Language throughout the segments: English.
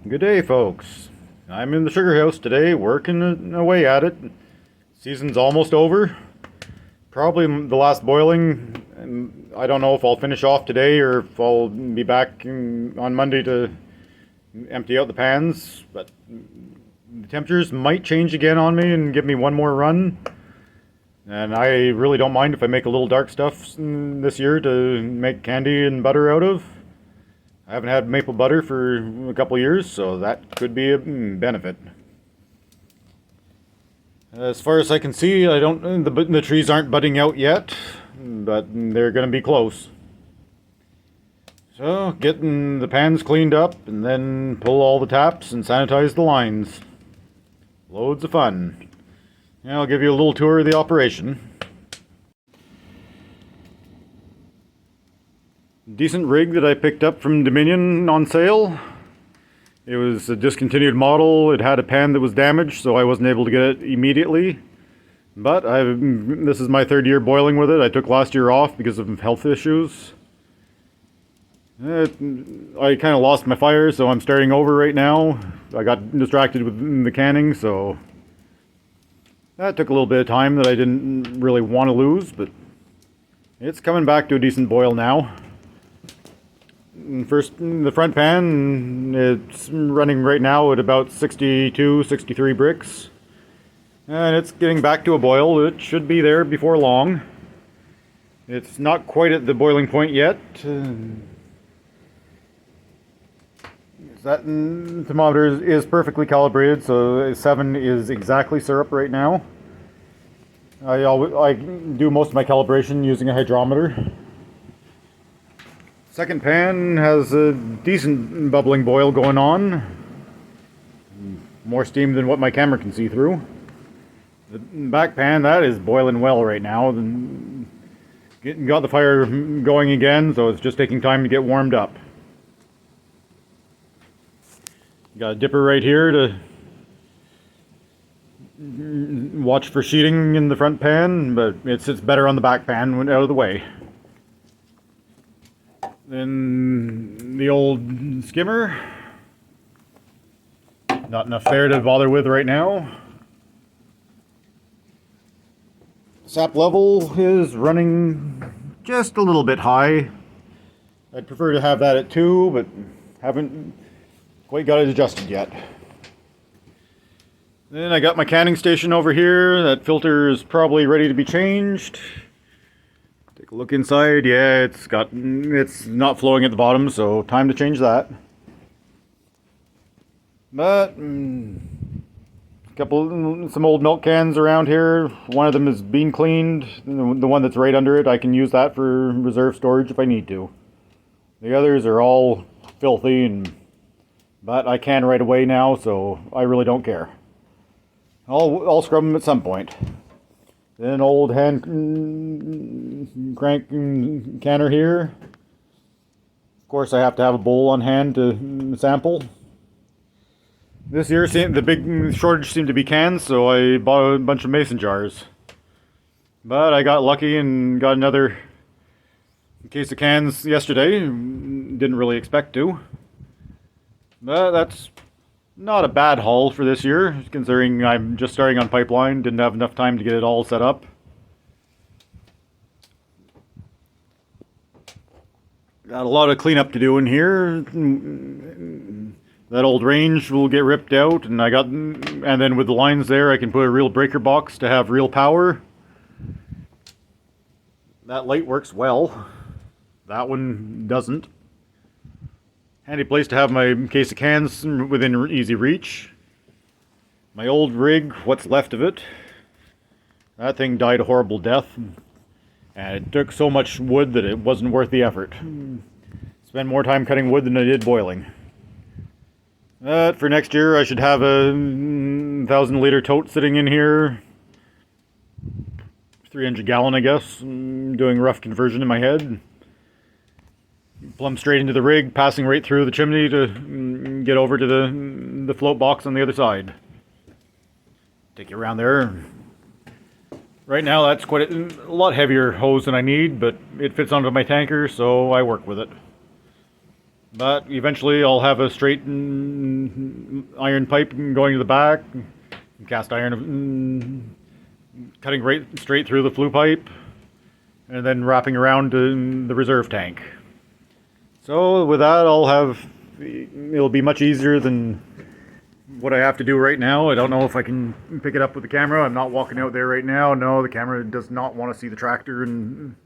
Good day, folks. I'm in the sugar house today, working away at it. Season's almost over. Probably the last boiling. And I don't know if I'll finish off today or if I'll be back on Monday to empty out the pans. But the temperatures might change again on me and give me one more run. And I really don't mind if I make a little dark stuff this year to make candy and butter out of. I haven't had maple butter for a couple years, so that could be a benefit. As far as I can see, the trees aren't budding out yet, but they're going to be close. So, getting the pans cleaned up and then pull all the taps and sanitize the lines. Loads of fun. Now I'll give you a little tour of the operation. Decent rig that I picked up from Dominion on sale. It was a discontinued model. It had a pan that was damaged, so I wasn't able to get it immediately. But this is my third year boiling with it. I took last year off because of health issues. I kind of lost my fire, so I'm starting over right now. I got distracted with the canning, so that took a little bit of time that I didn't really want to lose, but it's coming back to a decent boil now. First, the front pan, it's running right now at about 62, 63 bricks. And it's getting back to a boil. It should be there before long. It's not quite at the boiling point yet. That thermometer is perfectly calibrated, so 7 is exactly syrup right now. I do most of my calibration using a hydrometer. Second pan has a decent bubbling boil going on. More steam than what my camera can see through. The back pan, that is boiling well right now. Got the fire going again, so it's just taking time to get warmed up. Got a dipper right here to watch for sheeting in the front pan, but it sits better on the back pan when out of the way. Then the old skimmer. Not enough there to bother with right now. Sap level is running just a little bit high. I'd prefer to have that at 2, but haven't quite got it adjusted yet. Then I got my canning station over here. That filter is probably ready to be changed. Take a look inside. Yeah, it's not flowing at the bottom, so time to change that. But some old milk cans around here. One of them is being cleaned. The one that's right under it, I can use that for reserve storage if I need to. The others are all filthy, but I can right away now, so I really don't care. I'll scrub them at some point. Then old hand crank canner here. Of course, I have to have a bowl on hand to sample. This year, the big shortage seemed to be cans, so I bought a bunch of mason jars. But I got lucky and got another case of cans yesterday. Didn't really expect to. But that's not a bad haul for this year, considering I'm just starting on pipeline, didn't have enough time to get it all set up. Got a lot of cleanup to do in here. That old range will get ripped out, and then with the lines there, I can put a real breaker box to have real power. That light works well. That one doesn't. Handy place to have my case of cans within easy reach. My old rig, what's left of it. That thing died a horrible death. And it took so much wood that it wasn't worth the effort. Spent more time cutting wood than I did boiling. For next year, I should have a 1,000-liter tote sitting in here. 300-gallon, I guess. Doing rough conversion in my head. Plumb straight into the rig, passing right through the chimney to get over to the float box on the other side. Take you around there. Right now that's quite a lot heavier hose than I need, but it fits onto my tanker, so I work with it. But eventually I'll have a straight iron pipe going to the back, cast iron cutting right straight through the flue pipe, and then wrapping around the reserve tank. So with that, it'll be much easier than what I have to do right now. I don't know if I can pick it up with the camera. I'm not walking out there right now. No, the camera does not want to see the tractor, and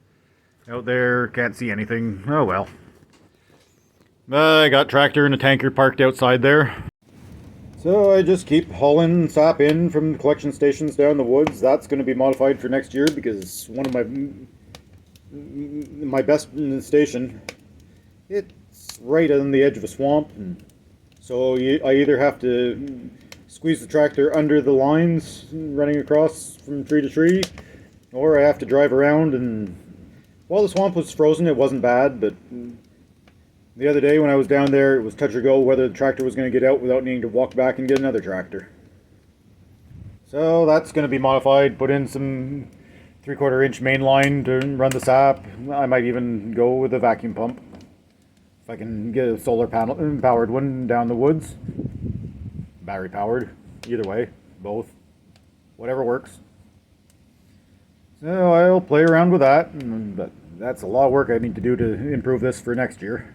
out there can't see anything. Oh well. I got tractor and a tanker parked outside there. So I just keep hauling sap in from the collection stations down the woods. That's going to be modified for next year because one of my best station, it's right on the edge of a swamp, and so I either have to squeeze the tractor under the lines running across from tree to tree, or I have to drive around. And while the swamp was frozen, it wasn't bad, but the other day when I was down there, it was touch or go whether the tractor was going to get out without needing to walk back and get another tractor. So that's going to be modified, put in some 3/4 inch main line to run the sap. I might even go with a vacuum pump if I can get a solar panel powered one down the woods. Battery powered, either way, both, whatever works. So I'll play around with that, but that's a lot of work I need to do to improve this for next year.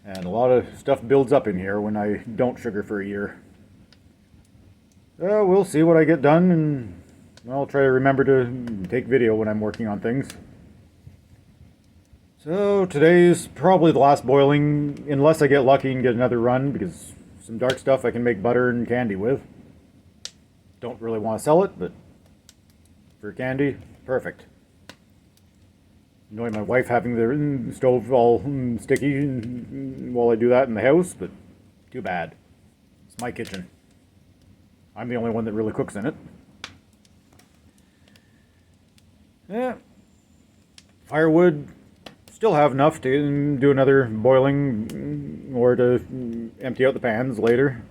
And a lot of stuff builds up in here when I don't sugar for a year. We'll see what I get done, and I'll try to remember to take video when I'm working on things. So today's probably the last boiling, unless I get lucky and get another run, because some dark stuff I can make butter and candy with. Don't really want to sell it, but for candy, perfect. Annoy my wife having the stove all sticky while I do that in the house, but too bad. It's my kitchen. I'm the only one that really cooks in it. Yeah. Firewood, still have enough to do another boiling or to empty out the pans later.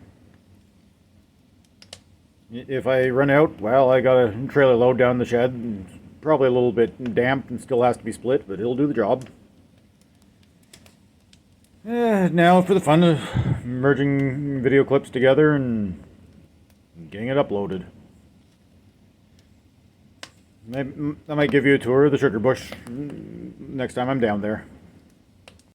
If I run out, well, I got a trailer load down the shed. Probably a little bit damp and still has to be split, but it'll do the job. Now for the fun of merging video clips together and getting it uploaded. I might give you a tour of the sugar bush next time I'm down there.